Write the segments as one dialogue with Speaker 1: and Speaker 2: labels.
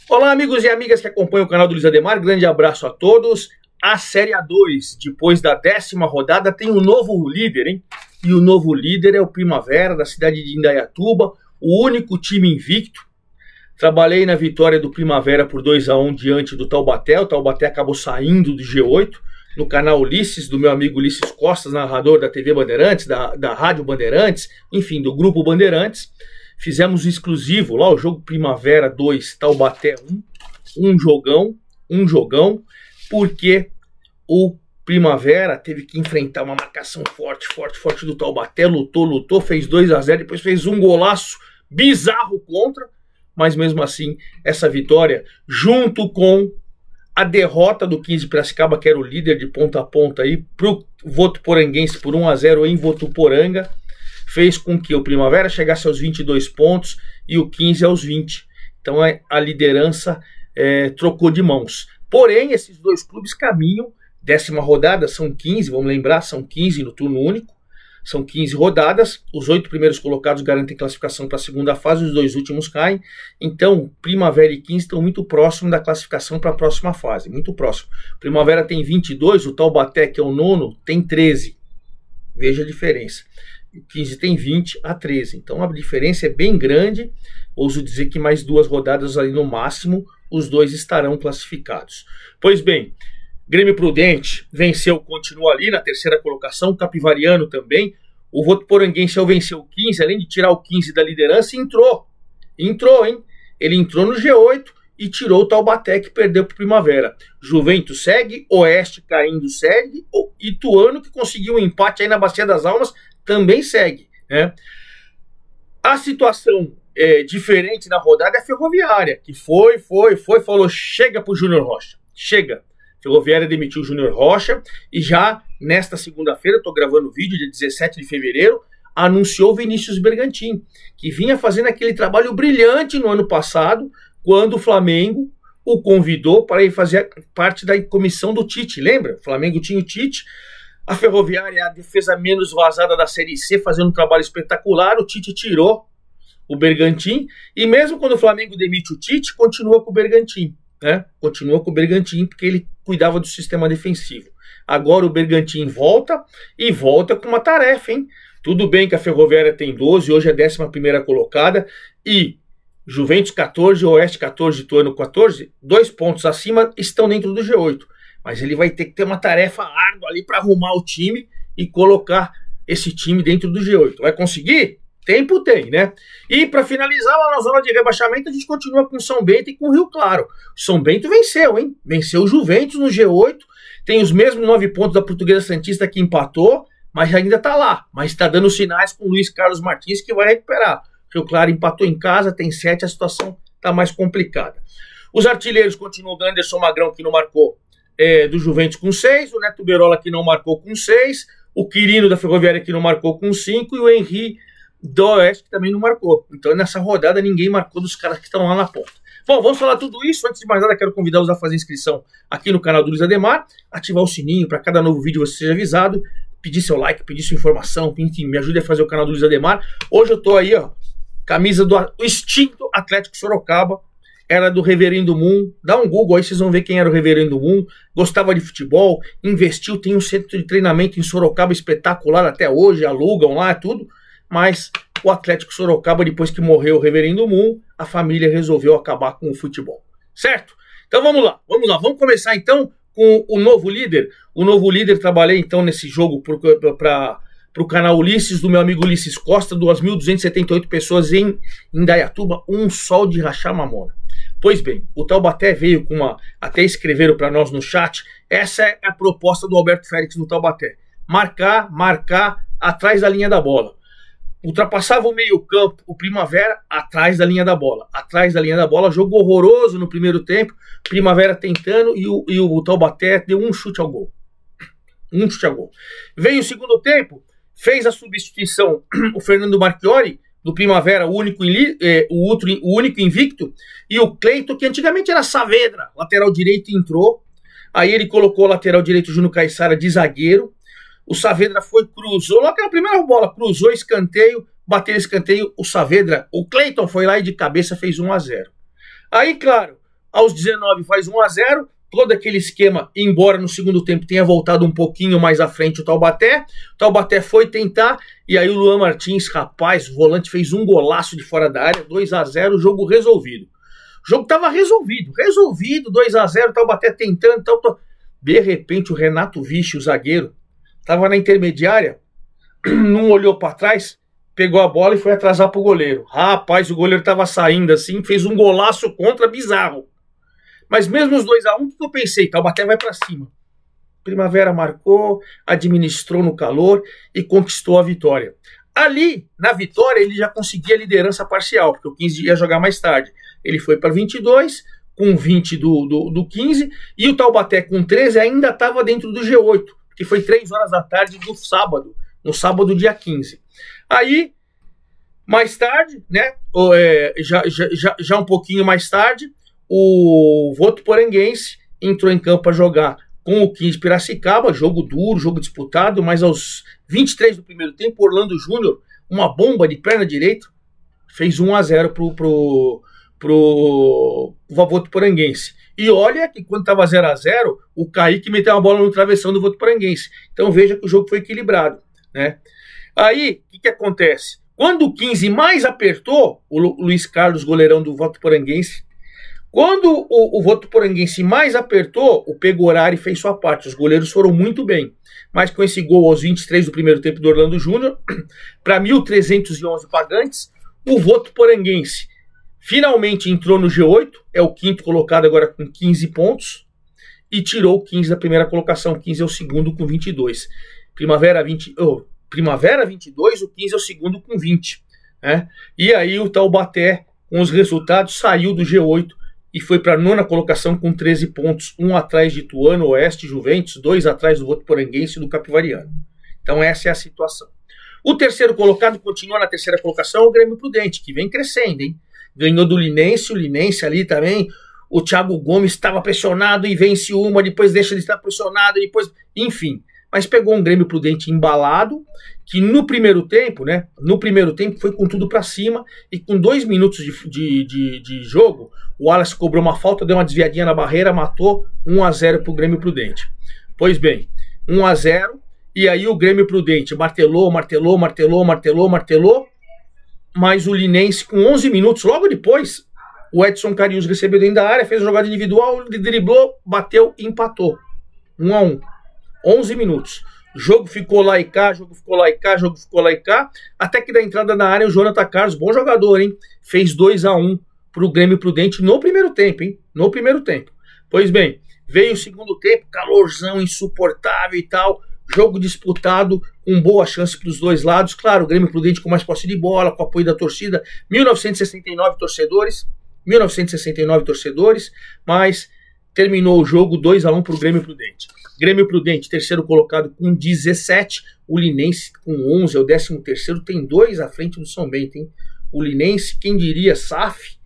Speaker 1: Olá, amigos e amigas que acompanham o canal do Luiz Ademar, grande abraço a todos. A Série A2, depois da 10ª rodada, tem um novo líder, hein? E o novo líder é o Primavera, da cidade de Indaiatuba, o único time invicto. Trabalhei na vitória do Primavera por 2-1 diante do Taubaté. O Taubaté acabou saindo do G8, no canal Ulisses, do meu amigo Ulisses Costas, narrador da TV Bandeirantes, da Rádio Bandeirantes, enfim, do Grupo Bandeirantes. Fizemos um exclusivo lá, o jogo Primavera 2, Taubaté 1, um jogão, porque o Primavera teve que enfrentar uma marcação forte do Taubaté, lutou, fez 2-0, depois fez um golaço bizarro contra, mas mesmo assim, essa vitória, junto com a derrota do 15 Piracicaba, que era o líder de ponta a ponta aí, pro Votuporanguense por 1-0 em Votuporanga, fez com que o Primavera chegasse aos 22 pontos e o 15 aos 20. Então a liderança trocou de mãos. Porém, esses dois clubes caminham, 10ª rodada, são 15, vamos lembrar, são 15 no turno único, são 15 rodadas, os 8 primeiros colocados garantem classificação para a segunda fase, os 2 últimos caem. Então, Primavera e 15 estão muito próximos da classificação para a próxima fase, muito próximo. Primavera tem 22, o Taubaté, que é o nono, tem 13. Veja a diferença. 15 tem 20 a 13, então a diferença é bem grande. Ouso dizer que mais 2 rodadas ali no máximo, os dois estarão classificados. Pois bem, Grêmio Prudente venceu, continua ali na 3ª colocação, Capivariano também. O Votuporanguense venceu o 15, além de tirar o 15 da liderança, entrou, hein? Ele entrou no G8 e tirou o Taubaté, que perdeu para o Primavera. Juventus segue, Oeste caindo segue, o Ituano, que conseguiu um empate aí na Bacia das Almas, também segue, né? A situação diferente na rodada é a Ferroviária, que falou chega pro Júnior Rocha, chega. Ferroviária demitiu o Júnior Rocha e já nesta segunda-feira, estou gravando o vídeo, dia 17 de fevereiro, anunciou Vinícius Bergantin, que vinha fazendo aquele trabalho brilhante no ano passado, quando o Flamengo o convidou para ir fazer parte da comissão do Tite, lembra? O Flamengo tinha o Tite. A Ferroviária é a defesa menos vazada da Série C, fazendo um trabalho espetacular. O Tite tirou o Bergantin. E mesmo quando o Flamengo demite o Tite, continua com o Bergantin, né? Continua com o Bergantin, porque ele cuidava do sistema defensivo. Agora o Bergantin volta, e volta com uma tarefa, hein? Tudo bem que a Ferroviária tem 12, hoje é a 11ª colocada, e Juventus 14, Oeste 14, Ituano 14, 2 pontos acima, estão dentro do G8. Mas ele vai ter que ter uma tarefa árdua ali para arrumar o time e colocar esse time dentro do G8. Vai conseguir? Tempo tem, né? E para finalizar, lá na zona de rebaixamento, a gente continua com o São Bento e com o Rio Claro. O São Bento venceu, hein? Venceu o Juventus no G8, tem os mesmos 9 pontos da Portuguesa Santista, que empatou, mas ainda tá lá. Mas está dando sinais com o Luiz Carlos Martins, que vai recuperar. O Rio Claro empatou em casa, tem 7, a situação está mais complicada. Os artilheiros continuam do Anderson Magrão, que não marcou, do Juventus com 6, o Neto Berola, que não marcou, com 6, o Quirino da Ferroviária, que não marcou, com 5, e o Henry do Oeste, que também não marcou. Então nessa rodada ninguém marcou dos caras que estão lá na ponta. Bom, vamos falar tudo isso. Antes de mais nada, quero convidá-los a fazer inscrição aqui no canal do Luiz Ademar, ativar o sininho para cada novo vídeo você seja avisado, pedir seu like, pedir sua informação, enfim, me ajude a fazer o canal do Luiz Ademar. Hoje eu tô aí, ó, camisa do extinto Atlético Sorocaba, era do Reverendo Moon. Dá um Google aí, vocês vão ver quem era o Reverendo Moon. Gostava de futebol, investiu, tem um centro de treinamento em Sorocaba espetacular até hoje, alugam lá, tudo. Mas o Atlético Sorocaba, depois que morreu o Reverendo Moon, a família resolveu acabar com o futebol, certo? Então vamos lá, vamos começar então com o novo líder. O novo líder, trabalhei então nesse jogo para o canal Ulisses, do meu amigo Ulisses Costa, 2.278 pessoas em Indaiatuba, um sol de rachar mamona. Pois bem, o Taubaté veio com uma, até escreveram para nós no chat, essa é a proposta do Alberto Félix no Taubaté: marcar atrás da linha da bola. Ultrapassava o meio campo, o Primavera atrás da linha da bola, jogo horroroso no primeiro tempo, Primavera tentando e o Taubaté deu um chute ao gol. Veio o segundo tempo, fez a substituição o Fernando Marchiori, do Primavera, o único invicto, e o Cleiton, que antigamente era Saavedra, lateral direito, entrou. Aí ele colocou o lateral direito Júnior Caissara de zagueiro. O Saavedra cruzou, logo na primeira bola, cruzou escanteio, bateu escanteio, o Cleiton foi lá e de cabeça fez 1-0. Aí, claro, Aos 19 faz 1-0. Todo aquele esquema, embora no segundo tempo tenha voltado um pouquinho mais à frente o Taubaté. O Taubaté foi tentar, e aí o Luan Martins, rapaz, o volante, fez um golaço de fora da área, 2-0, jogo resolvido. O jogo estava resolvido, 2-0, o Taubaté tentando, De repente o Renato Viche, o zagueiro, estava na intermediária, não olhou para trás, pegou a bola e foi atrasar pro goleiro. Rapaz, o goleiro estava saindo assim, fez um golaço contra bizarro. Mas mesmo os 2-1, o que eu pensei? Taubaté vai para cima. Primavera marcou, administrou no calor e conquistou a vitória. Ali, na vitória, ele já conseguia a liderança parcial, porque o 15 ia jogar mais tarde. Ele foi para 22, com 20 do 15, e o Taubaté com 13 ainda estava dentro do G8, que foi 3 horas da tarde do sábado, no sábado dia 15. Aí, mais tarde, né, já um pouquinho mais tarde, o Votuporanguense entrou em campo para jogar com o 15 Piracicaba, jogo duro, jogo disputado, mas aos 23 do primeiro tempo, Orlando Júnior, uma bomba de perna direita, fez 1-0 pro Votuporanguense. E olha que quando estava 0-0, o Kaique meteu uma bola no travessão do Votuporanguense. Então veja que o jogo foi equilibrado, né? Aí, o que acontece? Quando o 15 mais apertou, o Luiz Carlos, goleirão do Votuporanguense, quando o Votuporanguense mais apertou, o Pegorari fez sua parte. Os goleiros foram muito bem. Mas com esse gol aos 23 do primeiro tempo do Orlando Júnior, para 1.311 pagantes, o Votuporanguense finalmente entrou no G8, é o quinto colocado agora com 15 pontos, e tirou o 15 da primeira colocação. O 15 é o segundo com 22. Primavera 22, o 15 é o segundo com 20. Né? E aí o Taubaté, com os resultados, saiu do G8, e foi para a nona colocação com 13 pontos, um atrás de Ituano, Oeste, Juventus, 2 atrás do Votuporanguense e do Capivariano. Então essa é a situação. O terceiro colocado continua na terceira colocação, o Grêmio Prudente, que vem crescendo, hein? Ganhou do Linense, o Linense ali também, o Thiago Gomes estava pressionado e vence uma, depois deixa de estar pressionado, depois, enfim. Mas pegou um Grêmio Prudente embalado, que no primeiro tempo, né? No primeiro tempo foi com tudo para cima, e com 2 minutos de jogo, o Wallace cobrou uma falta, deu uma desviadinha na barreira, matou 1-0 pro Grêmio Prudente. Pois bem, 1-0, e aí o Grêmio Prudente martelou, mas o Linense com 11 minutos, logo depois, o Edson Carius recebeu dentro da área, fez uma jogada individual, driblou, bateu e empatou. 1-1. 11 minutos. O jogo ficou lá e cá, até que da entrada na área o Jonathan Carlos, bom jogador, hein? Fez 2-1 pro Grêmio Prudente no primeiro tempo, hein? No primeiro tempo. Pois bem, veio o segundo tempo, calorzão insuportável e tal, jogo disputado, com boa chance para os dois lados. Claro, o Grêmio Prudente com mais posse de bola, com apoio da torcida, 1969 torcedores, mas terminou o jogo 2-1 para o Grêmio Prudente. Grêmio Prudente, terceiro colocado com 17, o Linense com 11, é o 13º, tem 2 à frente do São Bento, hein? O Linense, quem diria, SAF,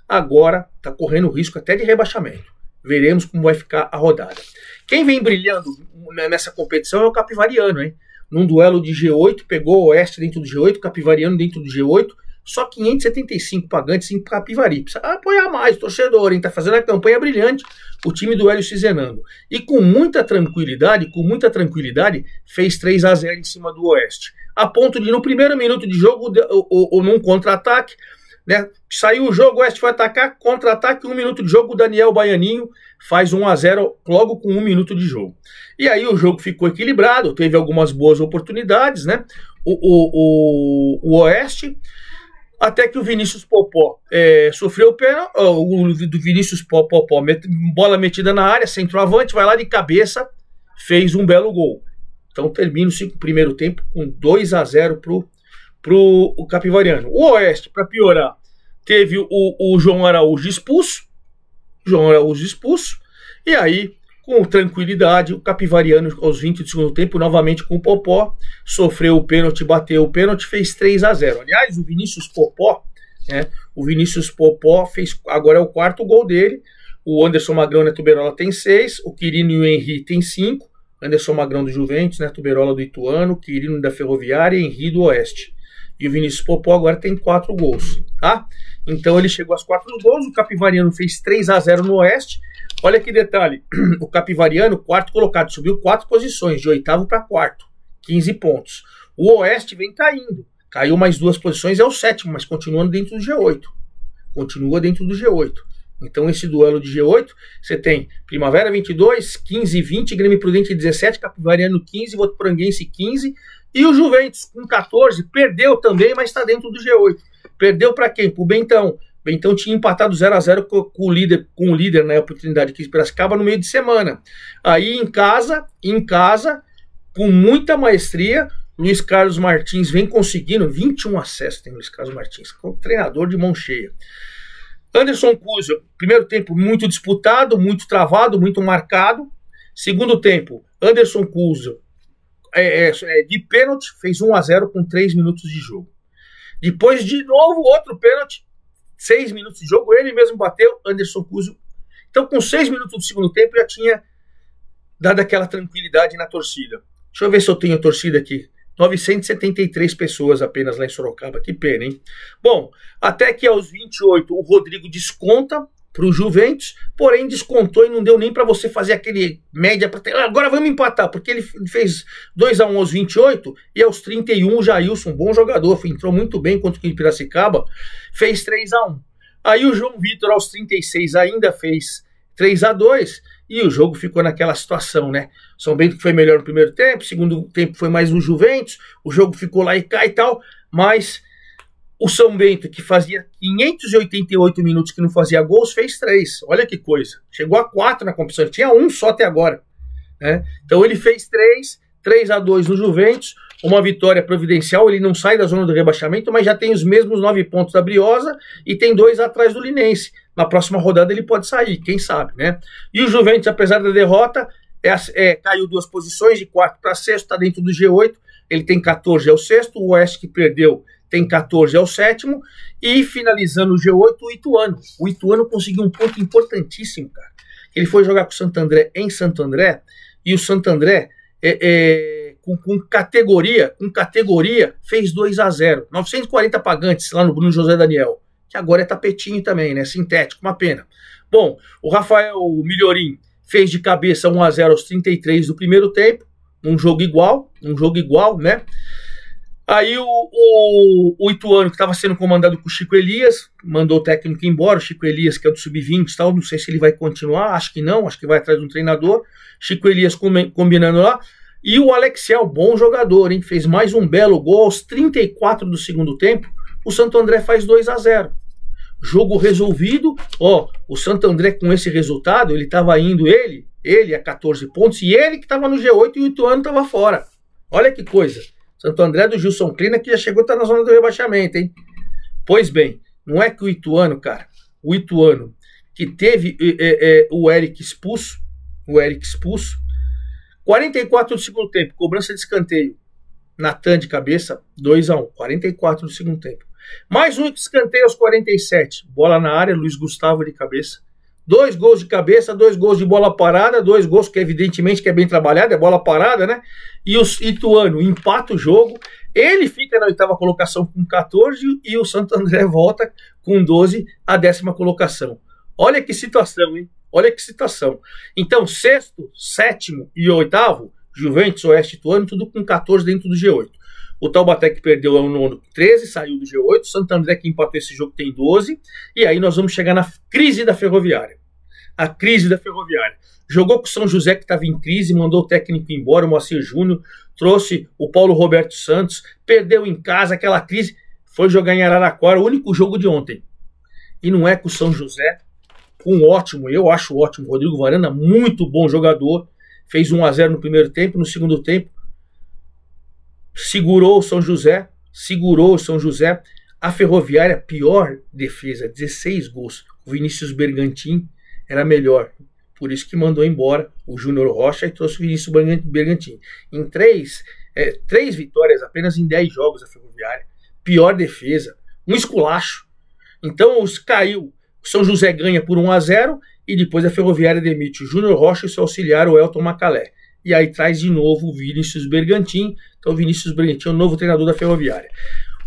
Speaker 1: agora está correndo risco até de rebaixamento. Veremos como vai ficar a rodada. Quem vem brilhando nessa competição é o Capivariano, hein? Num duelo de G8, pegou o Oeste dentro do G8, Capivariano dentro do G8, só 575 pagantes em Capivari. Precisa apoiar mais o torcedor, hein? Tá fazendo a campanha brilhante o time do Hélio Cizenando. E com muita tranquilidade, fez 3-0 em cima do Oeste. A ponto de, no primeiro minuto de jogo, ou num contra-ataque, né? Saiu o jogo, o Oeste foi atacar, contra-ataque, 1 minuto de jogo, o Daniel Baianinho faz 1-0 logo com 1 minuto de jogo. E aí o jogo ficou equilibrado, teve algumas boas oportunidades, né? O Oeste, até que o Vinícius Popó sofreu o pênalti, o Vinícius Popó, bola metida na área, centroavante, vai lá de cabeça, fez um belo gol. Então termina o primeiro tempo com 2-0 pro Capivariano. O Oeste, para piorar, teve o João Araújo expulso, e aí, com tranquilidade, o Capivariano, aos 20 do segundo tempo, novamente com o Popó, sofreu o pênalti, bateu o pênalti, fez 3-0. Aliás, o Vinícius Popó fez, agora é o 4º gol dele, o Anderson Magrão e Neto Berola tem 6, o Quirino e o Henry tem 5, Anderson Magrão do Juventus, Neto Berola do Ituano, Quirino da Ferroviária e Henry do Oeste. E o Vinícius Popó agora tem 4 gols, tá? Então ele chegou aos 4 gols, o Capivariano fez 3-0 no Oeste. Olha que detalhe, o Capivariano, quarto colocado, subiu 4 posições, de 8º para 4º, 15 pontos. O Oeste vem caindo, caiu mais 2 posições, é o 7º, mas continuando dentro do G8. Continua dentro do G8. Então esse duelo de G8, você tem Primavera 22, 15 e 20, Grêmio Prudente 17, Capivariano 15, Votuporanguense 15, e o Juventus com 14, perdeu também, mas está dentro do G8. Perdeu para quem? Para o Bentão. Bentão tinha empatado 0-0 com o líder na oportunidade aqui de Piracicaba no meio de semana. Aí em casa, com muita maestria, Luiz Carlos Martins vem conseguindo 21 acessos, tem Luiz Carlos Martins, como treinador de mão cheia. Anderson Cuso, primeiro tempo muito disputado, muito travado, muito marcado. Segundo tempo, Anderson Cuso de pênalti, fez 1-0 com 3 minutos de jogo. Depois de novo outro pênalti, 6 minutos de jogo, ele mesmo bateu, Anderson Cuso. Então com 6 minutos do segundo tempo já tinha dado aquela tranquilidade na torcida. Deixa eu ver se eu tenho torcida aqui. 973 pessoas apenas lá em Sorocaba, que pena, hein? Bom, até que aos 28 o Rodrigo desconta para o Juventus, porém descontou e não deu nem para você fazer aquele média para ter. Agora vamos empatar, porque ele fez 2-1 aos 28 e aos 31 o Jailson, bom jogador, entrou muito bem contra o Piracicaba, fez 3-1. Aí o João Vitor aos 36 ainda fez 3-2 e o jogo ficou naquela situação, né? São Bento que foi melhor no primeiro tempo, segundo tempo foi mais o Juventus, o jogo ficou lá e cá e tal, mas o São Bento, que fazia 588 minutos que não fazia gols, fez 3. Olha que coisa. Chegou a 4 na competição, tinha 1 só até agora, né? Então ele fez 3-2 no Juventus, uma vitória providencial, ele não sai da zona do rebaixamento, mas já tem os mesmos 9 pontos da Briosa e tem 2 atrás do Linense. Na próxima rodada ele pode sair, quem sabe, né? E o Juventus, apesar da derrota, caiu 2 posições, de 4 para 6, está dentro do G8, ele tem 14, é o 6º, o Oeste que perdeu tem 14, é o 7º, e finalizando o G8, o Ituano. O Ituano conseguiu um ponto importantíssimo, cara. Ele foi jogar com o Santo André em Santo André, e o Santo André, com categoria, fez 2-0. 940 pagantes lá no Bruno José Daniel, que agora é tapetinho também, né? Sintético, uma pena. Bom, o Rafael Milhorim fez de cabeça 1-0 aos 33 do primeiro tempo, um jogo igual, né? Aí o Ituano, que estava sendo comandado por o Chico Elias, mandou o técnico embora, o Chico Elias, que é do Sub-20 e tal, não sei se ele vai continuar, acho que não, acho que vai atrás de um treinador, Chico Elias combinando lá, e o Alexiel, bom jogador, hein? Fez mais um belo gol aos 34 do segundo tempo, o Santo André faz 2-0. Jogo resolvido, ó, o Santo André com esse resultado, ele estava indo, ele a 14 pontos, e ele que estava no G8 e o Ituano estava fora. Olha que coisa. Santo André do Gilson Clina, que já chegou a estar na zona do rebaixamento, hein? Pois bem, não é que o Ituano, cara, o Ituano, que teve o Eric expulso, 44 do segundo tempo, cobrança de escanteio, Natan de cabeça, 2-1, 44 do segundo tempo. Mais um escanteio aos 47, bola na área, Luiz Gustavo de cabeça. 2 gols de cabeça, 2 gols de bola parada, 2 gols que evidentemente que é bem trabalhado, é bola parada, né? E o Ituano empata o jogo, ele fica na 8ª colocação com 14 e o Santo André volta com 12 à 10ª colocação. Olha que situação, hein? Olha que situação. Então, 6º, 7º e 8º, Juventus, Oeste, Ituano, tudo com 14 dentro do G8. O Taubaté que perdeu ao 9º, 13, saiu do G8. O Santo André que empatou esse jogo tem 12. E aí nós vamos chegar na crise da Ferroviária. A crise da Ferroviária. Jogou com o São José que estava em crise, mandou o técnico embora, o Moacir Júnior, trouxe o Paulo Roberto Santos, perdeu em casa, aquela crise, foi jogar em Araraquara, o único jogo de ontem. E não é com o São José, com ótimo, eu acho ótimo, Rodrigo Varanda, muito bom jogador, fez 1-0 no primeiro tempo, no segundo tempo, segurou o São José, a Ferroviária, pior defesa, 16 gols, o Vinícius Bergantin era melhor, por isso que mandou embora o Júnior Rocha e trouxe o Vinícius Bergantin. Em 3 vitórias apenas em 10 jogos a Ferroviária, pior defesa, um esculacho. Então caiu, o São José ganha por 1-0 e depois a Ferroviária demite o Júnior Rocha e seu auxiliar, o Elton Macalé. E aí traz de novo o Vinícius Bergantin. Então o Vinícius Bergantin é o novo treinador da Ferroviária.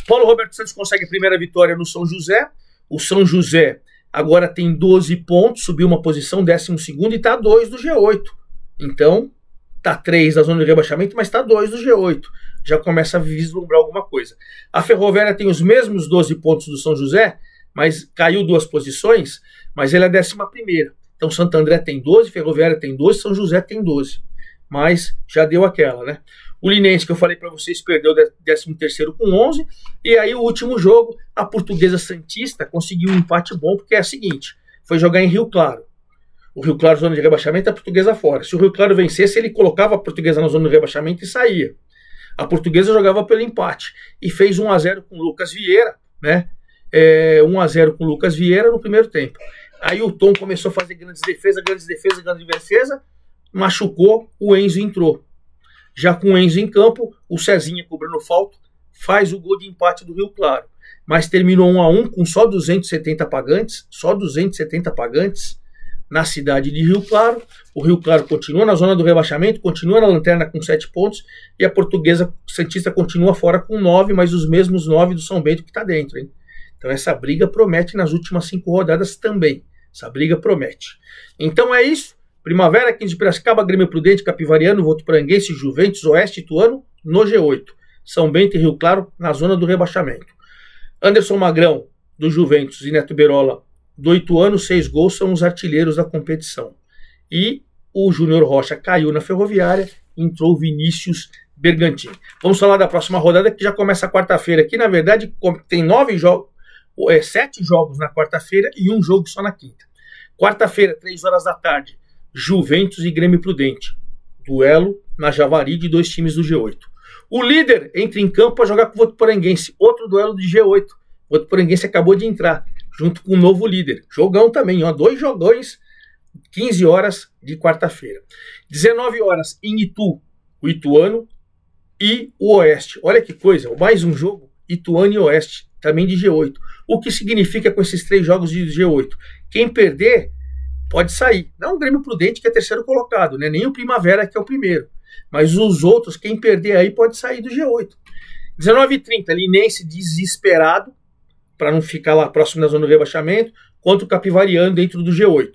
Speaker 1: Paulo Roberto Santos consegue a primeira vitória no São José. O São José agora tem 12 pontos, subiu uma posição, 12º, e está 2 do G8. Então, está 3 da zona de rebaixamento, mas está 2 do G8. Já começa a vislumbrar alguma coisa. A Ferroviária tem os mesmos 12 pontos do São José, mas caiu 2 posições, mas ele é a 11ª. Então, Santo André tem 12, Ferroviária tem 12, São José tem 12. Mas já deu aquela, né? O Linense, que eu falei para vocês, perdeu 13º com 11. E aí o último jogo, a Portuguesa Santista conseguiu um empate bom, porque é a seguinte, foi jogar em Rio Claro. O Rio Claro, zona de rebaixamento, a Portuguesa fora. Se o Rio Claro vencesse, ele colocava a Portuguesa na zona de rebaixamento e saía. A Portuguesa jogava pelo empate. E fez 1-0 com o Lucas Vieira, né? 1-0 com o Lucas Vieira no primeiro tempo. Aí o Tom começou a fazer grandes defesas, machucou, o Enzo entrou. Já com o Enzo em campo, o Cezinha cobrando falta, faz o gol de empate do Rio Claro. Mas terminou 1-1 com só 270 pagantes, na cidade de Rio Claro. O Rio Claro continua na zona do rebaixamento, continua na lanterna com 7 pontos, e a Portuguesa Santista continua fora com 9, mas os mesmos 9 do São Bento que está dentro, hein? Então essa briga promete nas últimas 5 rodadas também. Essa briga promete. Então é isso. Primavera, 15 de Piracicaba, Grêmio Prudente, Capivariano, Votuporanguense, Juventus, Oeste, Ituano, no G8. São Bento e Rio Claro, na zona do rebaixamento. Anderson Magrão, do Juventus, e Neto Berola, do Ituano, 6 gols, são os artilheiros da competição. E o Júnior Rocha caiu na Ferroviária, entrou Vinícius Bergantin. Vamos falar da próxima rodada, que já começa quarta-feira. Aqui, na verdade, tem 7 jogos na quarta-feira e 1 jogo só na quinta. Quarta-feira, 3 horas da tarde, Juventus e Grêmio Prudente. Duelo na Javari de 2 times do G8. O líder entra em campo para jogar com o Votuporanguense. Outro duelo de G8. O Votuporanguense acabou de entrar, junto com o novo líder. Jogão também, ó, 2 jogões, 15 horas de quarta-feira. 19 horas em Itu, o Ituano e o Oeste. Olha que coisa, mais um jogo, Ituano e Oeste, também de G8. O que significa com esses 3 jogos de G8? Quem perder pode sair. Não o Grêmio Prudente, que é terceiro colocado, né? Nem o Primavera, que é o primeiro. Mas os outros, quem perder aí, pode sair do G8. 19h30, Linense desesperado, para não ficar lá próximo da zona do rebaixamento, contra o Capivariano dentro do G8.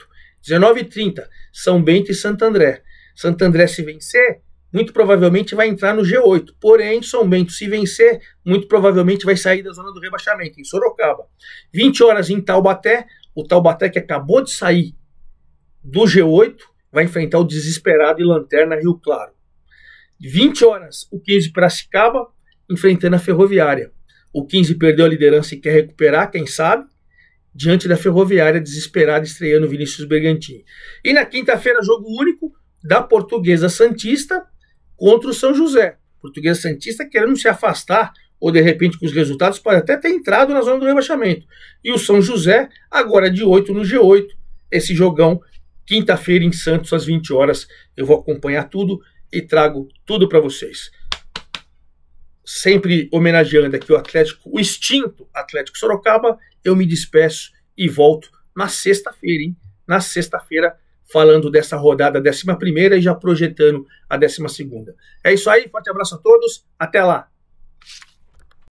Speaker 1: 19h30, São Bento e Santo André. Santo André, se vencer, muito provavelmente vai entrar no G8. Porém, São Bento, se vencer, muito provavelmente vai sair da zona do rebaixamento, em Sorocaba. 20 horas em Taubaté, o Taubaté, que acabou de sair do G8, vai enfrentar o desesperado e lanterna Rio Claro. 20 horas, o 15 Piracicaba, enfrentando a Ferroviária. O 15 perdeu a liderança e quer recuperar, quem sabe, diante da Ferroviária desesperada, estreando Vinícius Bergantin. E na quinta-feira, jogo único da Portuguesa Santista contra o São José. Portuguesa Santista querendo se afastar, ou de repente com os resultados, pode até ter entrado na zona do rebaixamento. E o São José, agora de 8 no G8, esse jogão, quinta-feira em Santos, às 20 horas. Eu vou acompanhar tudo e trago tudo para vocês. Sempre homenageando aqui o extinto Atlético Sorocaba, eu me despeço e volto na sexta-feira, hein? Na sexta-feira, falando dessa rodada 11ª e já projetando a 12ª. É isso aí, forte abraço a todos, até lá!